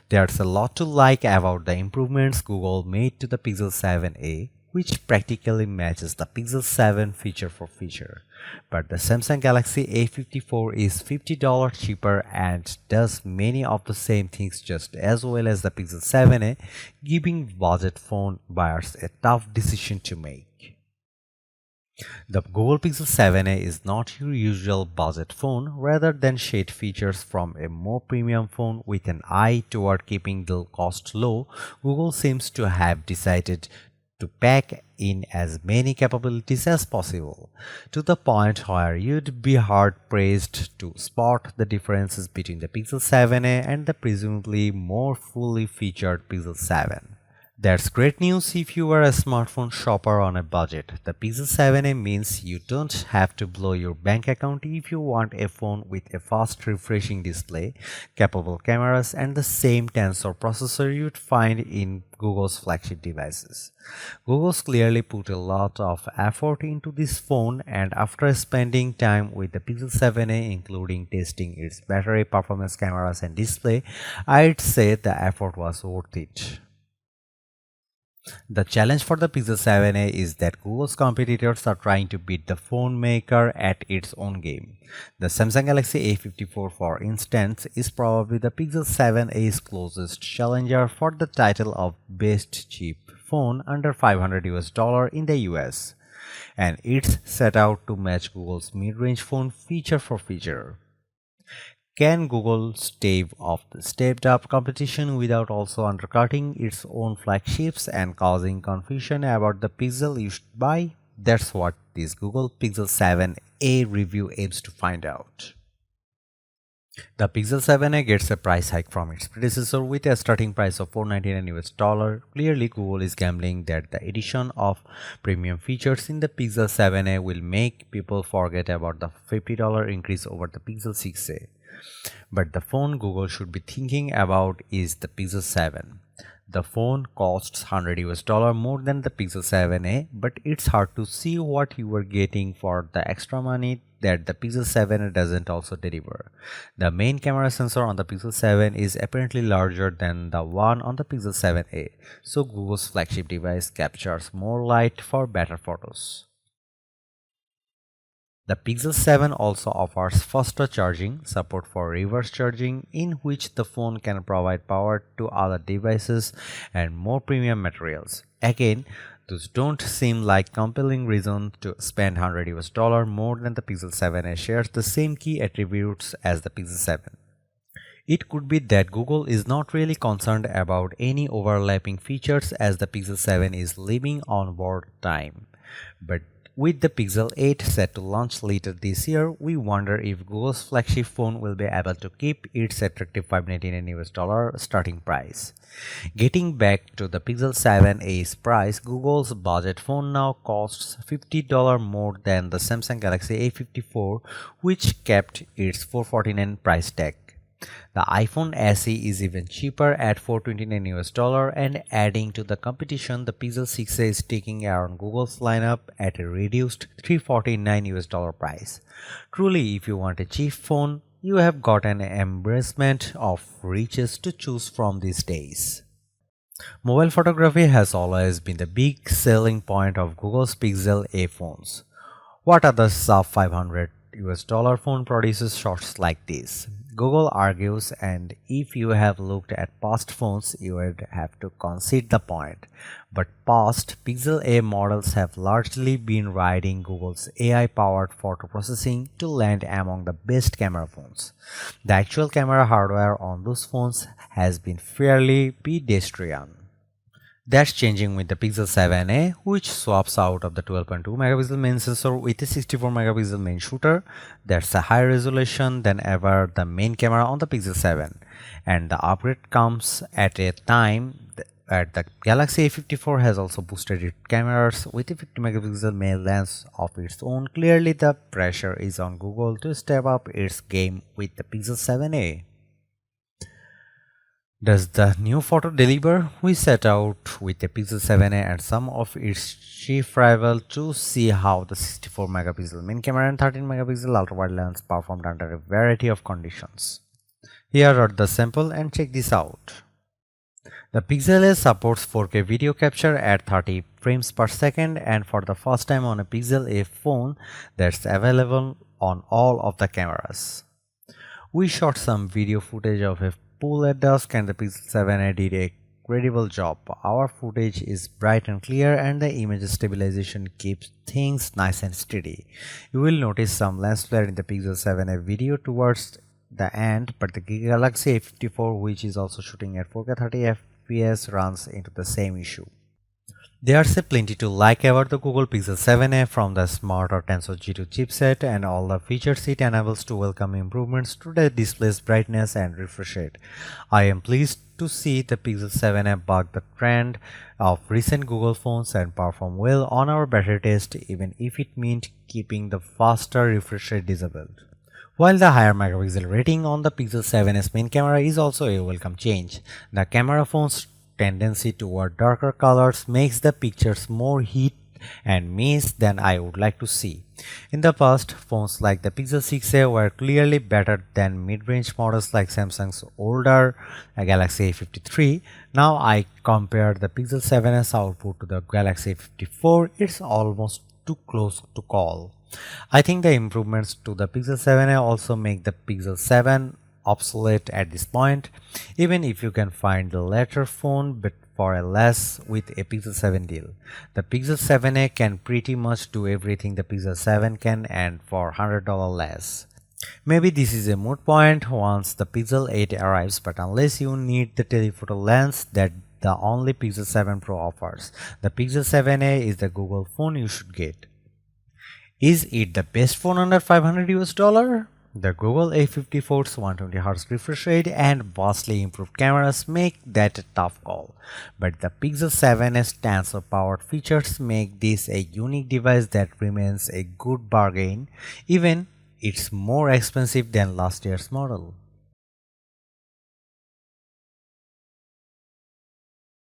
There's a lot to like about the improvements Google made to the Pixel 7a, which practically matches the Pixel 7 feature for feature. But the Samsung Galaxy A54 is $50 cheaper and does many of the same things just as well as the Pixel 7a, giving budget phone buyers a tough decision to make. The Google Pixel 7a is not your usual budget phone. Rather than shade features from a more premium phone with an eye toward keeping the cost low, Google seems to have decided to pack in as many capabilities as possible, to the point where you'd be hard-pressed to spot the differences between the Pixel 7a and the presumably more fully featured Pixel 7. That's great news if you are a smartphone shopper on a budget. The Pixel 7a means you don't have to blow your bank account if you want a phone with a fast refreshing display, capable cameras, and the same Tensor processor you'd find in Google's flagship devices. Google's clearly put a lot of effort into this phone, and after spending time with the Pixel 7a, including testing its battery performance, cameras, and display, I'd say the effort was worth it. The challenge for the Pixel 7a is that Google's competitors are trying to beat the phone maker at its own game. The Samsung Galaxy A54, for instance, is probably the Pixel 7a's closest challenger for the title of best cheap phone under $500 in the US, and it's set out to match Google's mid-range phone feature for feature. Can Google stave off the stepped-up competition without also undercutting its own flagships and causing confusion about the Pixel you should buy? That's what this Google Pixel 7a review aims to find out. The Pixel 7a gets a price hike from its predecessor with a starting price of $499. Clearly, Google is gambling that the addition of premium features in the Pixel 7a will make people forget about the $50 increase over the Pixel 6a. But the phone Google should be thinking about is the Pixel 7. The phone costs $100 more than the Pixel 7a, but it's hard to see what you are getting for the extra money that the Pixel 7 doesn't also deliver. The main camera sensor on the Pixel 7 is apparently larger than the one on the Pixel 7a, so Google's flagship device captures more light for better photos. The Pixel 7 also offers faster charging, support for reverse charging, in which the phone can provide power to other devices, and more premium materials. Again, those don't seem like compelling reason to spend $100 more than the Pixel 7 shares the same key attributes as the Pixel 7. It could be that Google is not really concerned about any overlapping features as the Pixel 7 is living on borrowed time. But with the Pixel 8 set to launch later this year, we wonder if Google's flagship phone will be able to keep its attractive $599 starting price. Getting back to the Pixel 7a's price, Google's budget phone now costs $50 more than the Samsung Galaxy A54, which kept its $449 price tag. The iPhone SE is even cheaper at $429, and adding to the competition, the Pixel 6a is taking around Google's lineup at a reduced $349 price. Truly, if you want a cheap phone, you have got an embarrassment of riches to choose from these days. Mobile photography has always been the big selling point of Google's Pixel A phones. What other sub $500 phone produces shots like this? Google argues, and if you have looked at past phones, you would have to concede the point. But past Pixel A models have largely been riding Google's AI-powered photo processing to land among the best camera phones. The actual camera hardware on those phones has been fairly pedestrian. That's changing with the Pixel 7a, which swaps out of the 12.2 megapixel main sensor with a 64 megapixel main shooter. That's a higher resolution than ever the main camera on the Pixel 7. And the upgrade comes at a time that the Galaxy A54 has also boosted its cameras with a 50 megapixel main lens of its own. Clearly, the pressure is on Google to step up its game with the Pixel 7a. Does the new photo deliver? We set out with the Pixel 7a and some of its chief rivals to see how the 64 megapixel main camera and 13 megapixel ultra-wide lens performed under a variety of conditions. Here are the sample and check this out. The Pixel A supports 4K video capture at 30 frames per second, and for the first time on a Pixel A phone that's available on all of the cameras. We shot some video footage of a pool at dusk and the Pixel 7a did a incredible job. Our footage is bright and clear and the image stabilization keeps things nice and steady. You will notice some lens flare in the Pixel 7a video towards the end, but the Galaxy A54, which is also shooting at 4K 30 FPS, runs into the same issue. There's plenty to like about the Google Pixel 7a, from the smarter Tensor G2 chipset and all the features it enables to welcome improvements to the display's brightness and refresh rate. I am pleased to see the Pixel 7a buck the trend of recent Google phones and perform well on our battery test, even if it meant keeping the faster refresh rate disabled. While the higher megapixel rating on the Pixel 7's main camera is also a welcome change, the camera phone's tendency toward darker colors makes the pictures more hit and miss than I would like to see. In the past, phones like the Pixel 6a were clearly better than mid-range models like Samsung's older Galaxy A53. Now I compare the Pixel 7's output to the Galaxy A54, it's almost too close to call. I think the improvements to the Pixel 7a also make the Pixel 7 obsolete at this point, even if you can find the latter phone but for a less with a Pixel 7 deal. The Pixel 7a can pretty much do everything the Pixel 7 can, and for $100 less. Maybe this is a moot point once the Pixel 8 arrives, but unless you need the telephoto lens that the only Pixel 7 Pro offers, the Pixel 7a is the Google phone you should get. Is it the best phone under $500 US? The Google A54's 120Hz refresh rate and vastly improved cameras make that a tough call, but the Pixel 7's Tensor-powered features make this a unique device that remains a good bargain, even it's more expensive than last year's model.